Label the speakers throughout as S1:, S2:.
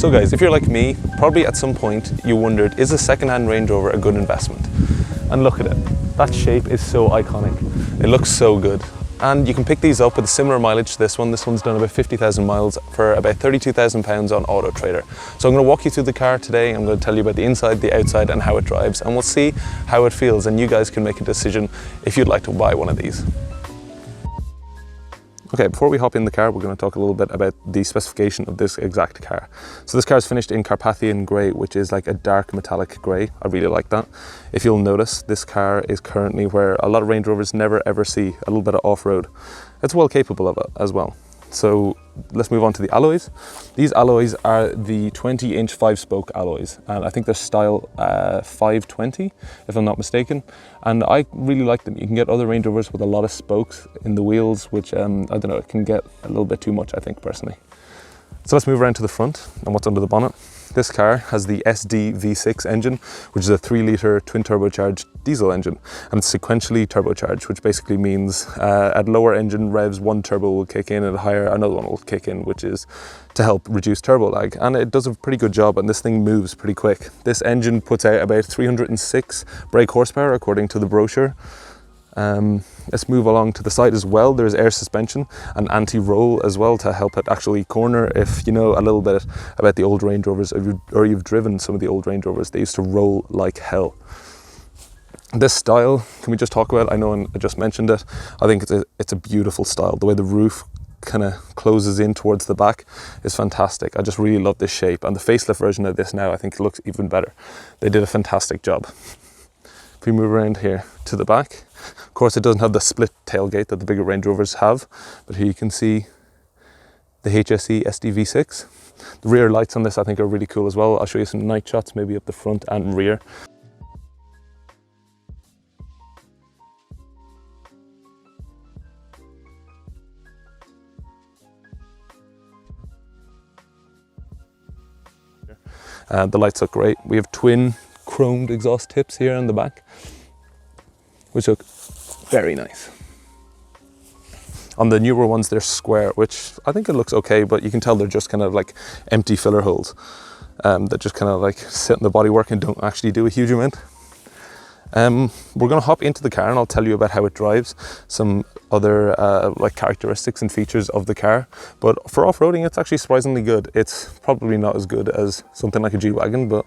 S1: So guys, if you're like me, probably at some point you wondered, is a second-hand Range Rover a good investment? And look at it. That shape is so iconic. It looks so good. And you can pick these up with a similar mileage to this one. This one's done about 50,000 miles for about £32,000 on Auto Trader. So I'm going to walk you through the car today. I'm going to tell you about the inside, the outside, and how it drives, and we'll see how it feels, and you guys can make a decision if you'd like to buy one of these. Okay, before we hop in the car, we're going to talk a little bit about the specification of this exact car. So this car is finished in Carpathian grey, which is like a dark metallic grey. I really like that. If you'll notice, this car is currently where a lot of Range Rovers never ever see a little bit of off-road. It's well capable of it as well. So let's move on to the alloys. These alloys are the 20-inch 5-spoke alloys, and I think they're style 520, if I'm not mistaken. And I really like them. You can get other Range Rovers with a lot of spokes in the wheels, which I don't know, it can get a little bit too much, I think, personally. So let's move around to the front and what's under the bonnet. This car has the SD V6 engine, which is a 3-litre twin turbocharged diesel engine, and it's sequentially turbocharged, which basically means at lower engine revs, one turbo will kick in, and at higher, another one will kick in, which is to help reduce turbo lag. And it does a pretty good job, and this thing moves pretty quick. This engine puts out about 306 brake horsepower, according to the brochure. Let's move along to the side as well. There's air suspension and anti-roll as well to help it actually corner. If you know a little bit about the old Range Rovers, or you've driven some of the old Range Rovers, they used to roll like hell. This style, can we just talk about it? I know I just mentioned it. I think it's a beautiful style. The way the roof kind of closes in towards the back is fantastic. I just really love this shape, and the facelift version of this now I think it looks even better. They did a fantastic job. If we move around here to the back, of course it doesn't have the split tailgate that the bigger Range Rovers have, but here you can see the HSE SD-V6. The rear lights on this I think are really cool as well. I'll show you some night shots maybe up the front and rear. The lights look great. We have twin chromed exhaust tips here on the back, which look very nice. On the newer ones, they're square, which I think it looks okay, but you can tell they're just kind of like empty filler holes that just kind of like sit in the bodywork and don't actually do a huge amount. We're going to hop into the car and I'll tell you about how it drives, some other like characteristics and features of the car. But for off-roading, it's actually surprisingly good. It's probably not as good as something like a G-Wagon,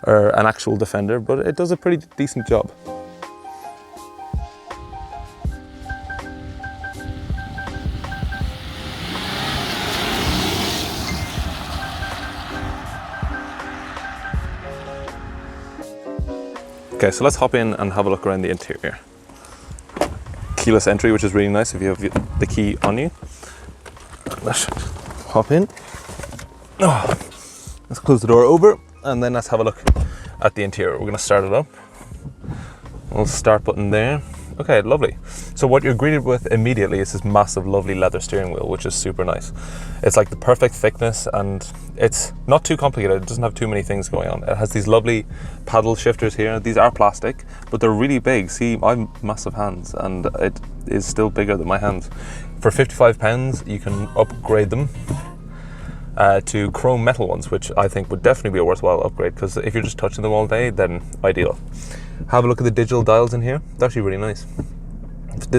S1: or an actual Defender, but it does a pretty decent job. Okay, so let's hop in and have a look around the interior. Keyless entry, which is really nice if you have the key on you. Let's hop in. Oh, let's close the door over, and then let's have a look at the interior. We're going to start it up. Little start button there. Okay, lovely. So what you're greeted with immediately is this massive, lovely leather steering wheel, which is super nice. It's like the perfect thickness, and it's not too complicated. It doesn't have too many things going on. It has these lovely paddle shifters here. These are plastic, but they're really big. See, I have massive hands, and it is still bigger than my hands. For £55, you can upgrade them to chrome metal ones, which I think would definitely be a worthwhile upgrade, because if you're just touching them all day, then ideal. Have a look at the digital dials in here. It's actually really nice.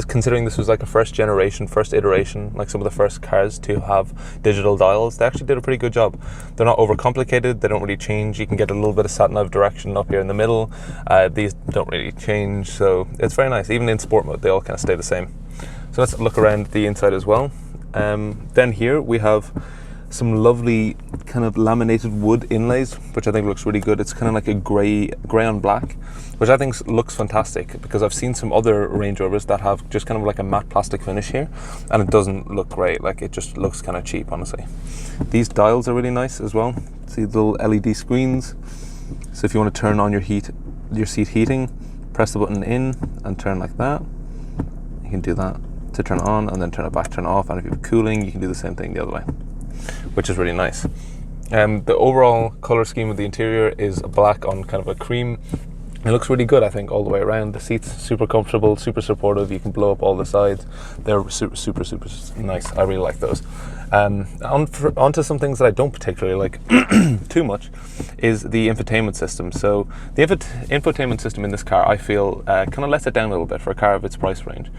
S1: Considering this was like a first iteration, like some of the first cars to have digital dials, they actually did a pretty good job. They're not overcomplicated, they don't really change. You can get a little bit of sat-nav direction up here in the middle. These don't really change, so it's very nice. Even in sport mode, they all kind of stay the same. So let's look around the inside as well. Then here we have some lovely kind of laminated wood inlays, which I think looks really good. It's kind of like a grey on black, which I think looks fantastic, because I've seen some other Range Rovers that have just kind of like a matte plastic finish here, and it doesn't look great. Like, it just looks kind of cheap, honestly. These dials are really nice as well. See the little LED screens. So if you want to turn on your seat heating, press the button in and turn like that. You can do that to turn it on, and then turn it back, turn it off. And if you have cooling, you can do the same thing the other way, which is really nice. The overall color scheme of the interior is black on kind of a cream It looks really good, I think, all the way around. The seats super comfortable, super supportive. You can blow up all the sides. They're super nice. I really like those. Onto some things that I don't particularly like too much is the infotainment system. So the infotainment system in this car, I feel, kind of lets it down a little bit for a car of its price range.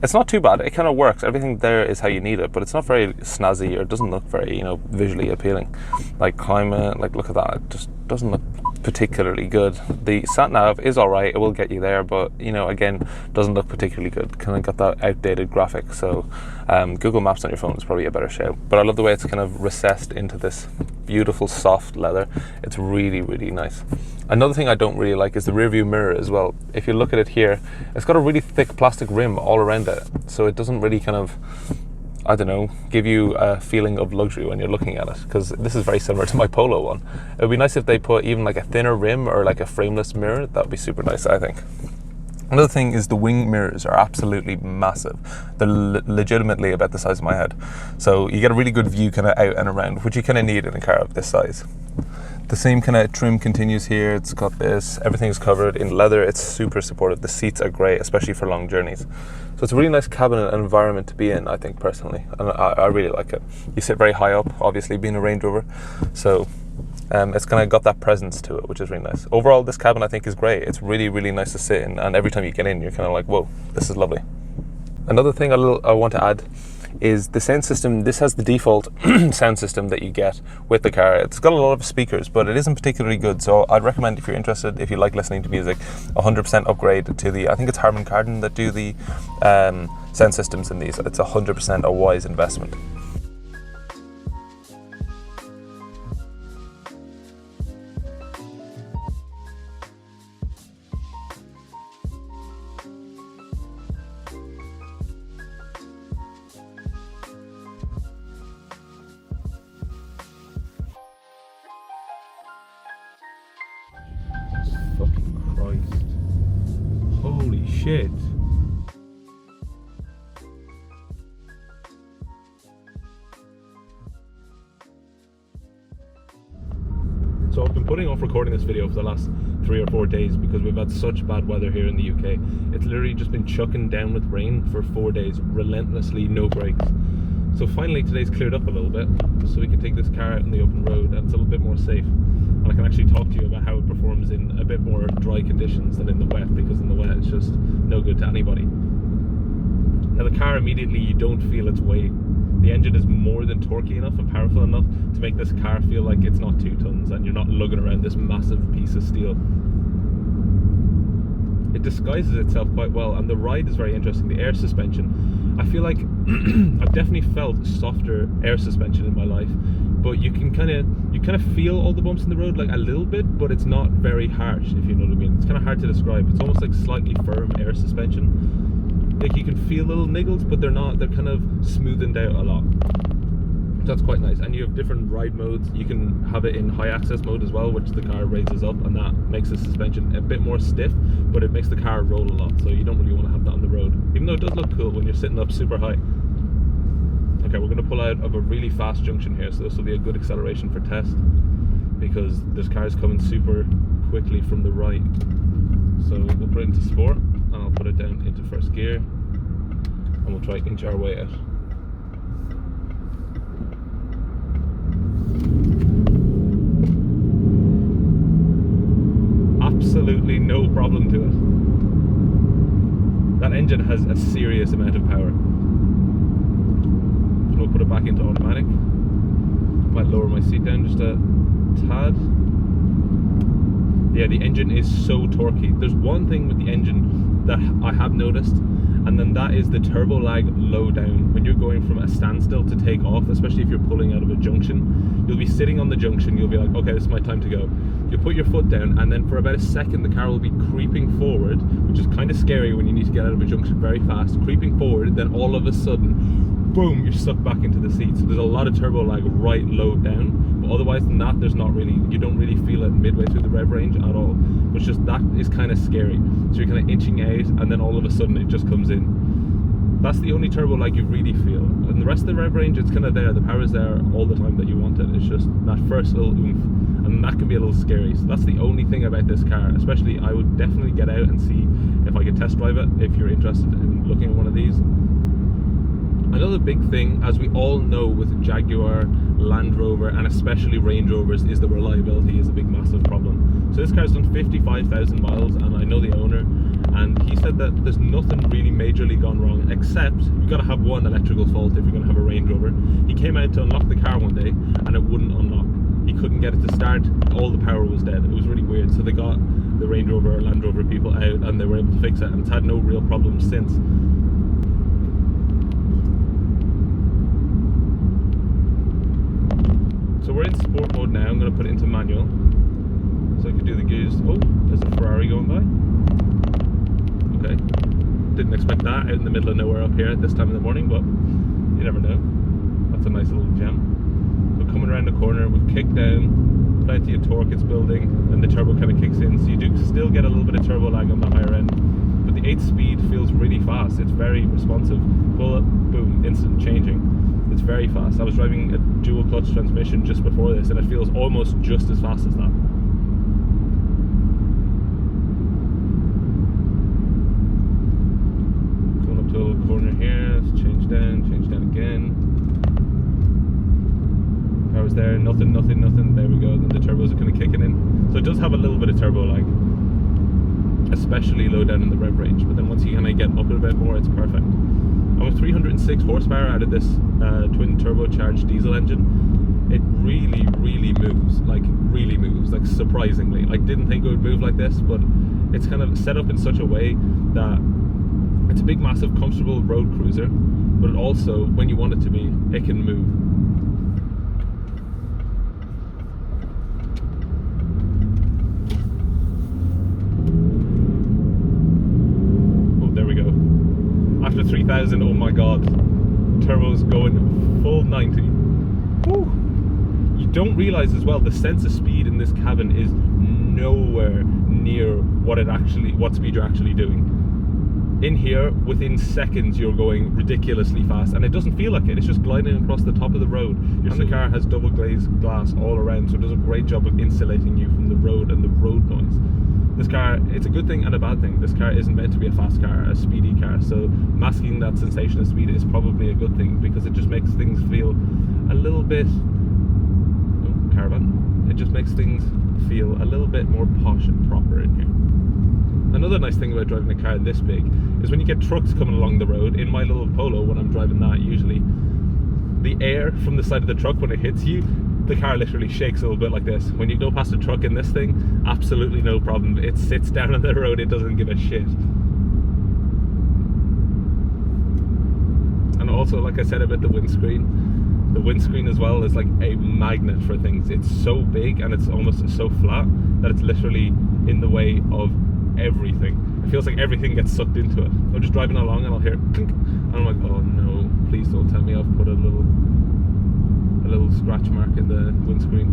S1: It's not too bad. It kind of works. Everything there is how you need it, but it's not very snazzy or doesn't look very, visually appealing. Like climate, like look at that. It just doesn't look particularly good. The sat nav is all right. It will get you there, but again, doesn't look particularly good. Kind of got that outdated graphic. So Google Maps on your phone is probably a better shout. But I love the way it's kind of recessed into this beautiful soft leather. It's really nice. Another thing I don't really like is the rear view mirror as well. If you look at it here, it's got a really thick plastic rim all around it, so it doesn't really kind of, I don't know, give you a feeling of luxury when you're looking at it, because this is very similar to my Polo one. It would be nice if they put even like a thinner rim or like a frameless mirror. That would be super nice, I think. Another thing is the wing mirrors are absolutely massive. They're legitimately about the size of my head. So you get a really good view kind of out and around, which you kind of need in a car of this size. The same kind of trim continues here. It's got this, everything's covered in leather. It's super supportive. The seats are great, especially for long journeys. So it's a really nice cabin and environment to be in, I think, personally. And I really like it. You sit very high up, obviously being a Range Rover. So it's kind of got that presence to it, which is really nice. Overall, this cabin I think is great. It's really nice to sit in, and every time you get in, you're kind of like, whoa, this is lovely. Another thing I want to add is the sound system. This has the default sound system that you get with the car. It's got a lot of speakers, but it isn't particularly good. So I'd recommend, if you're interested, if you like listening to music, 100% upgrade to the, I think it's Harman Kardon that do the sound systems in these. It's 100% a wise investment. Fucking Christ. Holy shit. So I've been putting off recording this video for the last 3 or 4 days because we've had such bad weather here in the UK. It's literally just been chucking down with rain for 4 days, relentlessly, no breaks. So finally today's cleared up a little bit, so we can take this car out on the open road and it's a little bit more safe. And I can actually talk to you about how it performs in a bit more dry conditions than in the wet, because in the wet it's just no good to anybody. Now the car, immediately you don't feel its weight. The engine is more than torquey enough and powerful enough to make this car feel like it's not 2 tons and you're not lugging around this massive piece of steel. It disguises itself quite well, and the ride is very interesting. The air suspension, I feel like I've definitely felt softer air suspension in my life, but you kind of feel all the bumps in the road like a little bit, but it's not very harsh, if you know what I mean. It's kind of hard to describe. It's almost like slightly firm air suspension. Like you can feel little niggles, but they're not. They're kind of smoothened out a lot. That's quite nice. And you have different ride modes. You can have it in high access mode as well, which the car raises up, and that makes the suspension a bit more stiff, but it makes the car roll a lot, so you don't really want to have that on the road, even though it does look cool when you're sitting up super high. Okay, we're going to pull out of a really fast junction here, so this will be a good acceleration for test, because this car is coming super quickly from the right. So we'll put it into sport, and I'll put it down into first gear, and we'll try to inch our way out. Absolutely no problem to it. That engine has a serious amount of power. We'll put it back into automatic. Might lower my seat down just a tad. Yeah, the engine is so torquey. There's one thing with the engine that I have noticed, and then that is the turbo lag low down. When you're going from a standstill to take off, especially if you're pulling out of a junction, you'll be sitting on the junction, you'll be like, okay, this is my time to go. You'll put your foot down, and then for about a second the car will be creeping forward, which is kind of scary when you need to get out of a junction very fast, creeping forward, then all of a sudden, boom, you're sucked back into the seat. So there's a lot of turbo lag right low down, but otherwise than that, there's not really, you don't really feel it midway through the rev range at all. But it's just, that is kind of scary. So you're kind of inching out, and then all of a sudden it just comes in. That's the only turbo lag you really feel. And the rest of the rev range, it's kind of there. The power's there all the time that you want it. It's just that first little oomph. and that can be a little scary. So that's the only thing about this car. Especially, I would definitely get out and see if I could test drive it if you're interested in looking at one of these. Another big thing, as we all know with Jaguar, Land Rover, and especially Range Rovers, is the reliability is a big, massive problem. So this car's done 55,000 miles, and I know the owner, and he said that there's nothing really majorly gone wrong, except you've got to have one electrical fault if you're going to have a Range Rover. He came out to unlock the car one day, and it wouldn't unlock. He couldn't get it to start, all the power was dead. It was really weird. So they got the Range Rover or Land Rover people out, and they were able to fix it, and it's had no real problems since. So we're in sport mode now. I'm going to put it into manual so I can do the gears. Oh, there's a Ferrari going by. Okay, didn't expect that out in the middle of nowhere up here at this time of the morning, but you never know. That's a nice little gem. So coming around the corner, we've kicked down, plenty of torque it's building, and the turbo kind of kicks in, so you do still get a little bit of turbo lag on the higher end. But the 8th speed feels really fast. It's very responsive. Pull up, boom, instant changing. It's very fast. I was driving a dual clutch transmission just before this, and it feels almost just as fast as that. Coming up to a little corner here, let's change down again. Power's there, nothing. There we go. Then the turbos are kind of kicking in. So it does have a little bit of turbo lag, especially low down in the rev range. But then once you kind of get up a bit more, it's perfect. I'm with 306 horsepower out of this twin turbocharged diesel engine. It really moves, like surprisingly. Like, didn't think it would move like this, but it's kind of set up in such a way that it's a big, massive, comfortable road cruiser, but it also, when you want it to be, it can move. After 3,000, oh my god, turbo's going full 90. Woo. You don't realize as well, the sense of speed in this cabin is nowhere near what speed you're actually doing. In here, within seconds, you're going ridiculously fast, and it doesn't feel like it. It's just gliding across the top of the road. And the car has double glazed glass all around, so it does a great job of insulating you from the road and the road noise. This car, it's a good thing and a bad thing. This car isn't meant to be a fast car, a speedy car, so masking that sensation of speed is probably a good thing, because it just makes things feel a little bit... Oh, caravan. It just makes things feel a little bit more posh and proper in here. Another nice thing about driving a car this big is when you get trucks coming along the road, in my little Polo, when I'm driving that usually, the air from the side of the truck, when it hits you, the car literally shakes a little bit like this. When you go past a truck in this thing, absolutely no problem. It sits down on the road, it doesn't give a shit. And also, like I said about the windscreen as well is like a magnet for things. It's so big and it's almost so flat that it's literally in the way of everything. It feels like everything gets sucked into it. I'm just driving along and I'll hear clink, and I'm like, oh no, please don't tell me I've put a little scratch mark in the windscreen.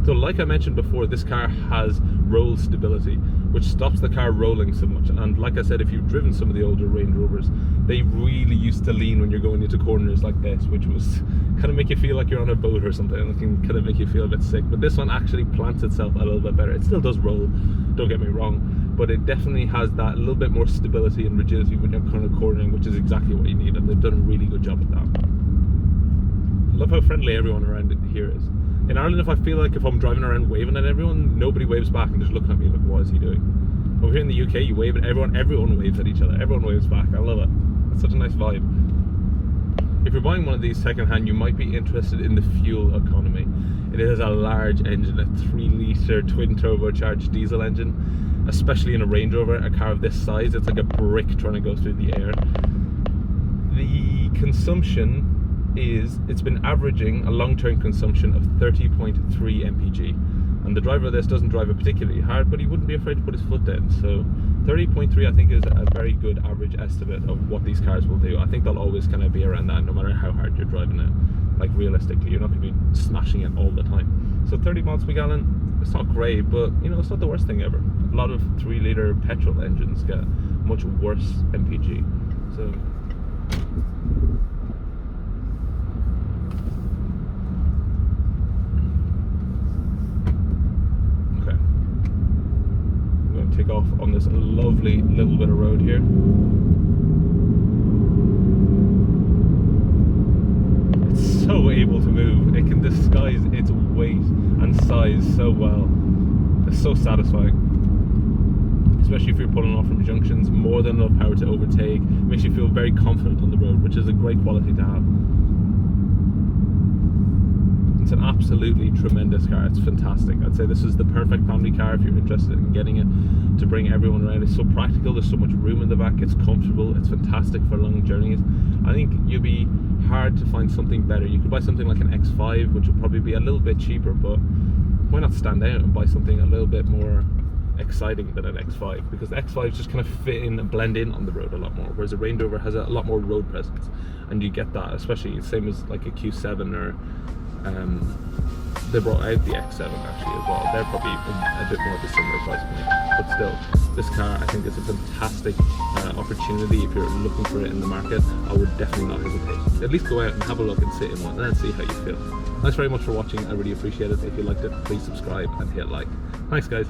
S1: So like I mentioned before, this car has roll stability, which stops the car rolling so much. And like I said, if you've driven some of the older Range Rovers, they really used to lean when you're going into corners like this, which was kind of make you feel like you're on a boat or something, and it can kind of make you feel a bit sick. But this one actually plants itself a little bit better. It still does roll, don't get me wrong, but it definitely has that little bit more stability and rigidity when you're kind of cornering, which is exactly what you need, and they've done a really good job with that. I love how friendly everyone around here is. In Ireland, if I feel like if I'm driving around waving at everyone, nobody waves back and just looking at me like, what is he doing? Over here in the UK, you wave at everyone waves at each other, everyone waves back. I love it. That's such a nice vibe. If you're buying one of these secondhand, you might be interested in the fuel economy. It is a large engine, a 3-litre twin turbocharged diesel engine, especially in a Range Rover, a car of this size. It's like a brick trying to go through the air. The consumption it's been averaging a long-term consumption of 30.3 mpg, and the driver of this doesn't drive it particularly hard, but he wouldn't be afraid to put his foot down. So 30.3 I think is a very good average estimate of what these cars will do. I think they'll always kind of be around that, no matter how hard you're driving it. Like, realistically, you're not going to be smashing it all the time. So 30 miles per gallon, it's not great, but you know, it's not the worst thing ever. A lot of 3-litre petrol engines get much worse mpg. So lovely little bit of road here. It's so able to move. It can disguise its weight and size so well. It's so satisfying. Especially if you're pulling off from junctions, more than enough power to overtake. Makes you feel very confident on the road, which is a great quality to have. It's an absolutely tremendous car. It's fantastic. I'd say this is the perfect family car if you're interested in getting it, to bring everyone around. It's so practical, there's so much room in the back, it's comfortable, it's fantastic for long journeys. I think you'll be hard to find something better. You could buy something like an X5, which will probably be a little bit cheaper, but why not stand out and buy something a little bit more exciting than an X5, because the X5s just kind of fit in and blend in on the road a lot more, whereas a Range Rover has a lot more road presence, and you get that, especially the same as like a Q7 or they brought out the X7 actually as well. They're probably a bit more of a similar price point, but still, this car I think is a fantastic opportunity. If you're looking for it in the market, I would definitely not hesitate. At least go out and have a look and sit in one and then see how you feel. Thanks very much for watching. I really appreciate it. If you liked it, please subscribe and hit like. Thanks guys.